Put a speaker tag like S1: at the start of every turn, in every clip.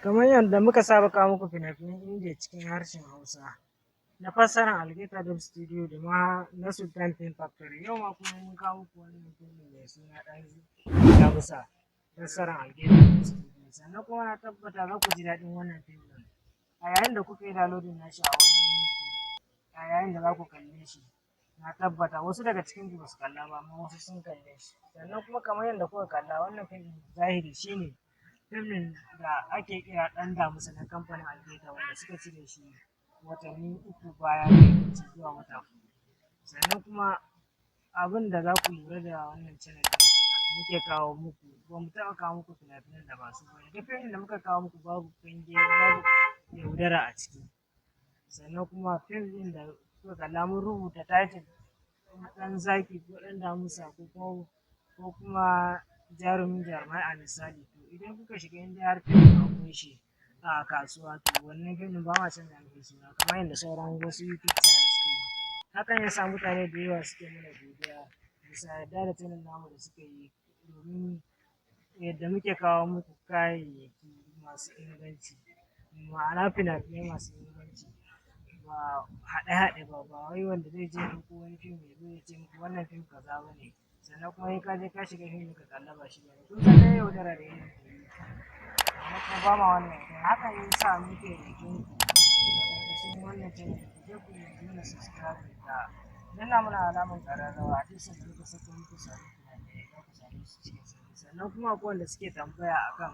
S1: Kamar yadda muka saba kawo muku fina-finan Indiya cikin harshen Hausa, na fassarar Algaita Dub Studio da ma na Sultan Film Factory. Yau ma kuma mun kawo muku wani mutum mai suna Ɗan Damusa, fassarar Algaita Dub Studio. Sannan kuma na tabbata za ku ji daɗin wannan fim ɗin. A yayin da kuka yi downloading nashi a wani a yayin da za ku kalle shi, na tabbata wasu daga cikin ku ba su kalla ba, amma wasu sun kalle shi. Sannan kuma kamar yadda kuka kalla wannan fim ɗin zahiri shine fim ɗin da ake kira Ɗan Damusa na kamfanin Algaita wanda suka cire shi watanni 3 baya da zuwa wata 4. Sannan kuma abin da za ku lura da wannan channel ɗin muke kawo muku, ba mu taɓa kawo muku fina-finan da ba su ba. Duk fim ɗin da muka kawo muku babu kange, babu yaudara a ciki. Sannan kuma fim ɗin da kuka kalla mun rubuta title Ɗan Zaki ko Ɗan Damusa ko kuma Jarumin Jarumai a misali. To idan kuka shiga inda har fim ɗin akwai shi a kasuwa, to wannan fim ɗin ba ma canza mishi suna kamar yadda sauran wasu YouTube channel suke yi. Hakan ya sa mutane da yawa suke mana godiya bisa yarda da channel namu da suka yi, domin yadda muke kawo muku kayayyaki masu inganci, ma'ana fina-finai masu inganci, ba haɗe-haɗe ba, ba wai wanda zai je ɗauko wani fim ya zo ya ce muku wannan fim kaza ba ne, sannan kuma in ka je ka shiga fim ka kalla ba shi ba ne. Kun san dai yaudara da yin amma kuma ba ma wannan idan hakan ya sa muke roƙon ku ƙarƙashin wannan channel ku je ku yi mana subscribe da danna mana alamar ƙararrawa a duk sanda muka saka muku sabbin fina-finai za ku same su cikin sauƙi. Sannan kuma akwai wanda suke tambaya akan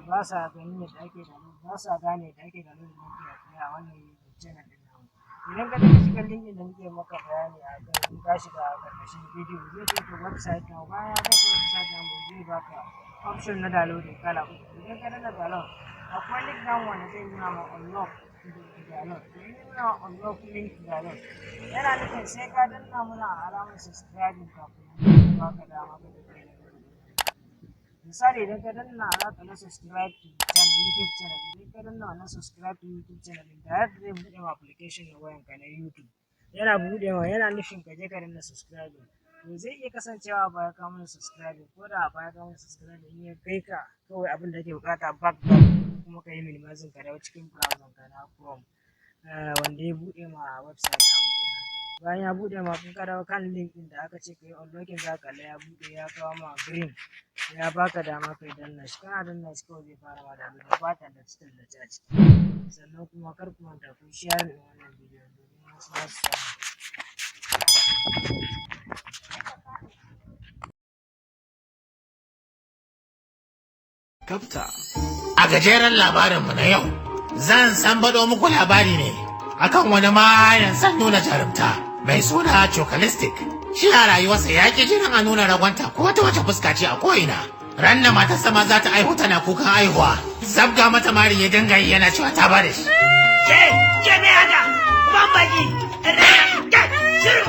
S1: ba sa ganin yadda ake download, ba sa gane yadda ake download na fina-finai a wannan YouTube channel ɗin namu. Idan ka tafi cikin linkin da muke maka bayani a kan, in ka shiga ƙarƙashin bidiyo zai kai ka website namu, bayan ya kai ka website namu zai baka option na downloading kala uku. Idan ka danna download akwai link namu wanda zai nuna ma unlock download. To in ya nuna ma unlock link download yana nufin sai ka danna mana alamar subscribing kafin ya baka dama ka tafi. Misali idan ka danna alaƙa na subscribe to YouTube channel, idan ka danna wannan subscribe to YouTube channel ɗin direct zai buɗe ma application na wayanka na YouTube. Yana buɗewa yana nufin ka je ka danna subscribing. To zai iya kasancewa a baya ka mana subscribing, ko da a baya ka mana subscribing in ya kai ka kawai abin da ake buƙata back kuma ka yi minimizing ka dawo cikin browser ka na Chrome wanda ya buɗe ma website namu kenan. Bayan ya buɗe ma kun ka dawo kan link ɗin da aka ce ka yi unlocking za ka kalla ya buɗe ya kawo ma green, ya baka dama kai danna shi, kana danna shi kawai zai fara ma download ba tallace-tallace a ciki. Sannan kuma kar ku manta ku share ɗin wannan bidiyon domin wasu za su samu.
S2: Kafta. A gajeren labarinmu na yau, zan sambaɗo muku labari ne akan wani mayan san nuna jarumta mai suna Chocalistic. Shi a rayuwarsa ya ƙi jiran a nuna ragwanta ko wata wace fuska ce a ko'ina. Ran da matarsa ma za ta aihu tana kukan aihuwa, zabga mata mari ya dinga yi yana cewa ta bada shi.
S3: Ke me haka? Ban baki, shiru,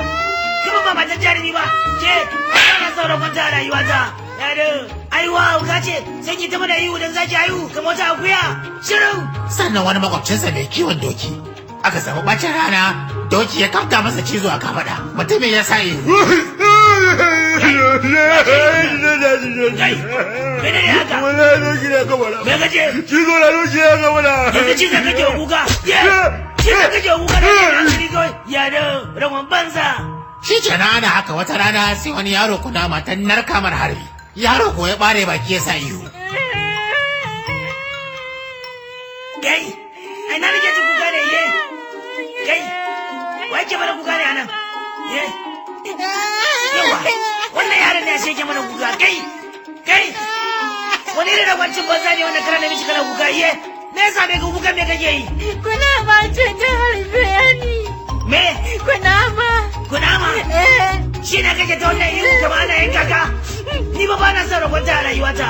S3: kuma ba matan jarumi ba, ke, ana son ragwanta a rayuwata. Aiwa ka ce sai ki tafi da ihu don zaki haihu kamar wata akuya, shiru.
S2: Sannan wani makwabcinsa mai kiwon doki aka samu bacin rana, doki ya kamta masa cizo a kafada, mutumin ya sa ihu.
S3: Mene ne haka?
S4: Wala doki na kamara.
S3: Me kace?
S4: Cizo na doki na kamara.
S3: Yanzu cizon kake wa kuka? Cizon kake wa kuka da hankali kawai? Ya da rawan banza.
S2: Shi kenan ana haka wata rana sai wani yaro kuna matan narka mar harbi. Yaro ko ya bare baki ya sa ihu.
S3: Kai, ai na nake ji kuka ne ye. Kai, wai ke mana kuka ne anan? Ye. Yawa, wannan yaron ne sai ke mana kuka. Kai. Wani ne da kwancin banza ne wanda kana da mishi kana kuka ye. Me yasa me kuka me kake yi?
S5: Kuna ma ce ta harbe ni.
S3: Me?
S5: Kunama?
S3: Shi ne kake ta wannan ihu kamar ana yin kaka? Ni ba na son rabonta a rayuwata.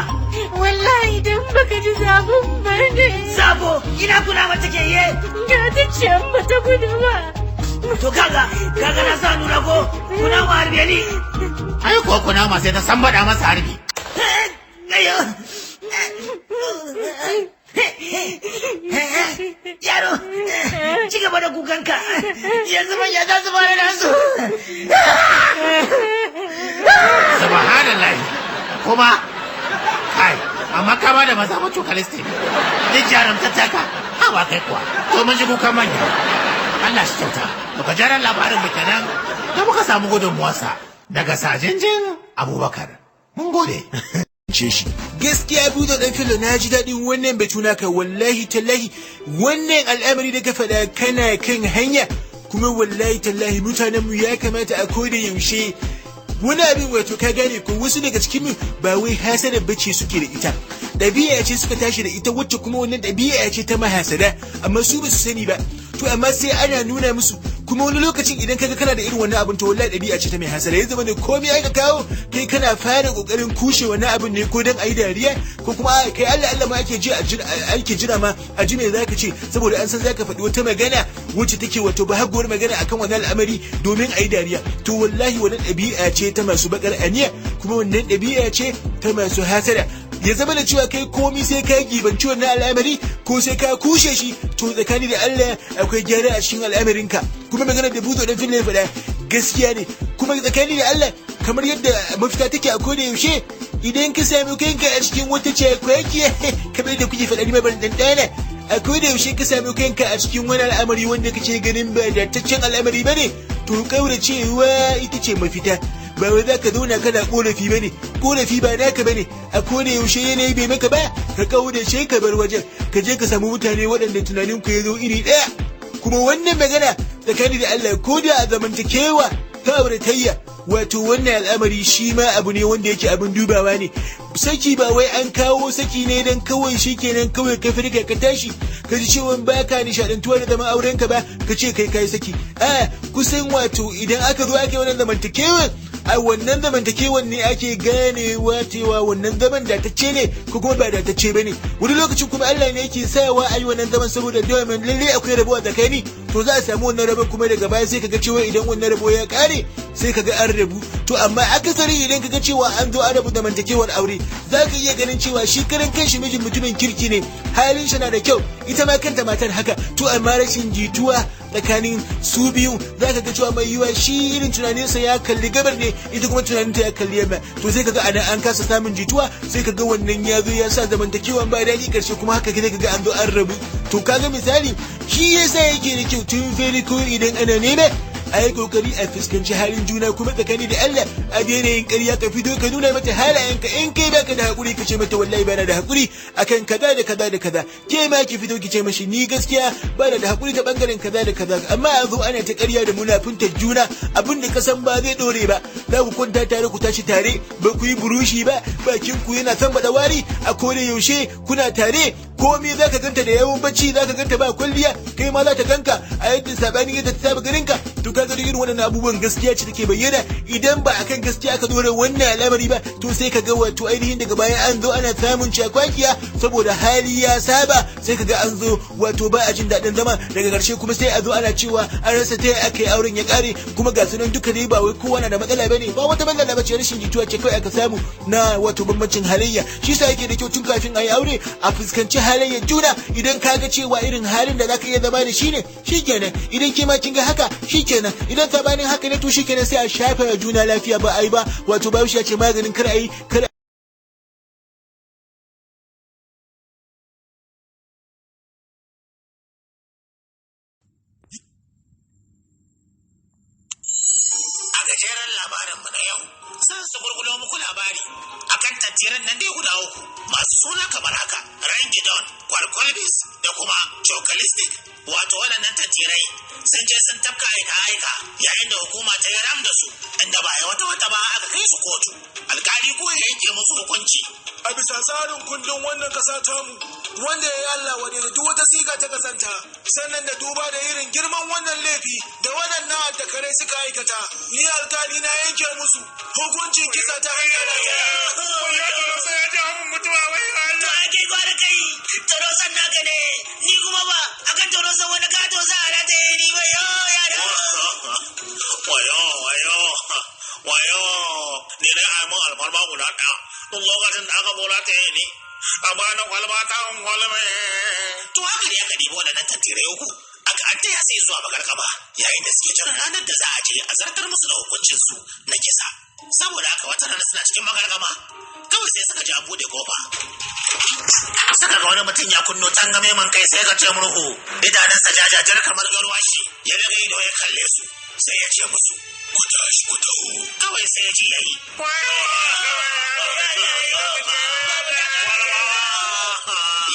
S5: Wallahi idan baka ji zafin ba ne.
S3: Sabo, ina kunama take ye?
S5: Ga ta can ba ta gudu ba.
S3: To kaga na sa nuna ko kunama harbe ni.
S2: Ai ko kunama sai ta sambada masa harbi.
S3: Ayo. Yaro, ci gaba da kukanka. Yanzu manya za su fara nasu.
S2: Subhanallah. Kuma kai amma ka kama da maza ba cokalistic. Duk jarumtar taka, ba kai kuwa. To mun ji kukan manya. Allah shi kyauta. To gajeren labarin mu kenan da muka samu gudunmuwarsa daga Sajinjin Abubakar. Mun gode.
S4: ce shi gaskiya buzo dan filo na ji daɗin wannan batu naka wallahi tallahi wannan al'amari da ka faɗa kana kan hanya kuma wallahi tallahi mutanen mu ya kamata a koda yaushe wani abin wato ka gane ko wasu daga cikin mu ba wai hasada bace suke da ita ɗabi'a ce suka tashi da ita wacce kuma wannan ɗabi'a ce ta mahasada amma su ba su sani ba to amma sai ana nuna musu kuma wani lokacin idan kaga kana da irin wannan abin to wallahi ɗabi'a ce ta mai hasada ya zama ne komai aka kawo kai kana fara kokarin kushe wannan abin ne ko dan ayi dariya ko kuma kai Allah ma ake jira ma a ji me zaka ce saboda an san zaka faɗi wata magana wacce take wato bahaguwar magana akan wannan al'amari domin ayi dariya to wallahi wannan ɗabi'a ce ta masu bakar aniya kuma wannan ɗabi'a ce ta masu hasada ya zama da cewa kai komi sai ka gibanci wannan al'amari ko sai ka kushe shi to tsakani da Allah akwai gyara a cikin al'amarinka kuma magana da buzo dan fili faɗa gaskiya ne kuma tsakani da Allah kamar yadda mafita take a koda yaushe idan ka sami kanka a cikin wata cakwaki kamar da kuke faɗa ma ban dandana a koda yaushe ka sami kanka a cikin wani al'amari wanda kace ganin ba da taccen al'amari bane to kauracewa ita ce mafita ba wai za ka zauna kana korafi ba ne korafi ba naka ba ne a koda yaushe yanayi bai maka ba ka kaudace ka bar wajen ka je ka samu mutane waɗanda tunanin ku ya zo iri ɗaya kuma wannan magana tsakani da Allah ko da a zamantakewa ta auratayya wato wannan al'amari shi ma abu ne wanda yake abin dubawa ne saki ba wai an kawo saki ne dan kawai shikenan kawai ka firga ka tashi ka ji cewa baka nishadantuwa da zaman aurenka ba ka ce kai saki kusan wato idan aka zo ake wannan zamantakewa a wannan zamantakewan ne ake ganewa cewa wannan zaman datacce ne ko kuma ba datacce ba ne wani lokacin kuma Allah ne yake sawa a yi wannan zaman saboda domin lalle akwai rabuwa tsakani to za a samu wannan rabon kuma daga baya sai kaga cewa idan wannan rabo ya kare sai kaga an rabu to amma akasari idan kaga cewa an zo an rabu zamantakewar aure za ka iya ganin cewa shi karan kanshi mijin mutumin kirki ne halin shi na da kyau ita ma kanta matar haka to amma rashin jituwa tsakanin su biyu za ka ga cewa mai yiwa shi irin tunaninsa ya kalli gabar ne ita kuma tunaninta ya kalli yamma to sai kaga anan an kasa samun jituwa sai kaga wannan ya zo ya sa zamantakewan ba daɗi karshe kuma haka sai kaga an zo an rabu to kaga misali shi yasa yake da kyau tun farko idan ana nema a yi kokari a fuskanci halin juna kuma tsakani da Allah a daina yin ƙarya ka fito ka nuna mata halayenka in kai baka da hakuri ka ce mata wallahi bana da hakuri akan kaza da kaza da kaza ke ma ki fito ki ce mashi ni gaskiya bana da hakuri ta bangaren kaza da kaza amma a zo ana ta ƙarya da munafuntar juna abin da ka san ba zai dore ba za ku kwanta tare ku tashi tare ba ku yi burushi ba bakin ku yana san bada wari a kore yaushe kuna tare komai zaka ganta da yawan bacci zaka ganta ba kwalliya kai ma za ta ganka a yadda sabanin yadda ta saba garinka to kaga irin wannan abubuwan gaskiya ce take bayyana idan ba akan gaskiya aka dora wannan al'amari ba to sai kaga wato ainihin daga baya an zo ana samun cakwakiya saboda hali ya saba sai kaga an zo wato ba a jin daɗin zama daga ƙarshe kuma sai a zo ana cewa an rasa ta aka yi auren ya ƙare kuma ga sunan duka dai ba wai kowa na da matsala bane ba wata matsala bace rashin jituwa ce kawai aka samu na wato bambancin halayya shi sa yake da kyau tun kafin a yi aure a fuskanci halayyar juna idan kaga cewa irin halin da zaka iya zama da shi ne shikenan idan ke ma kin ga haka shikenan idan sabanin haka ne to shikenan sai a shafa juna lafiya ba ai ba wato babu shi ya ce maganin kar ayi kar
S2: a gajeren labarinmu na yau zan su gurgulo muku labari akan tattiran nan dai guda uku masu suna kamar haka Rangidon, Kwalkwalbis da kuma Chokalistic wato waɗannan tattirai sun je sun tafka aika yayin da hukuma ta yi ram da su inda ba ya wata ba aka kai su kotu alkali ko ya yanke musu hukunci
S4: a bisa tsarin kundin wannan kasa tamu wanda ya yi Allah wadda da duk wata siga ta kasanta sannan da duba da irin girman wannan laifi da waɗannan addakarai suka aikata ni alkali na yanke musu hukuncin kisa ta hanyar
S3: Torosan naka ne, ni kuma ba, akan torosan wani kato za a rata yi ni ba yo ya da.
S2: Wayo, ni dai ai mun alfarma guda ɗaya, tun lokacin da aka bola ta yi ni, amma na kwalba ta kwalme.
S3: To haka ne aka ɗibo da nan tattire uku, aka an taya sai zuwa magargaba, yayin da suke jiran ranar da za a je a zartar musu da hukuncinsu na kisa. Saboda haka wata rana suna cikin magargama,
S2: kawai sai suka ji an bude kofa. Suka ga wani mutum ya kunno tangame man kai sai ka ce murhu, idanunsa jajajar kamar garwashi, ya daga ido ya kalle su, sai ya ce musu, ku tashi ku taho. Kawai sai ya ji yayi.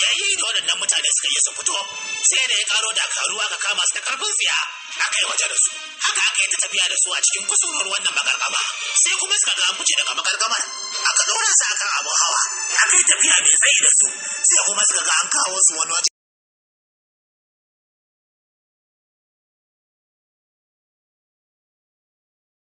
S2: Yayi da waɗannan mutane suka yi su fito, sai da ya karo dakaru aka kama su da karfin tsiya, aka yi waje da su. Haka aka yi ta tafiya da su a cikin kusurwar wannan magargama. Sai kuma suka ga an fice daga magargamar, aka ɗora su akan abin hawa, aka yi tafiya mai tsayi da su, sai kuma suka ga an kawo su wani waje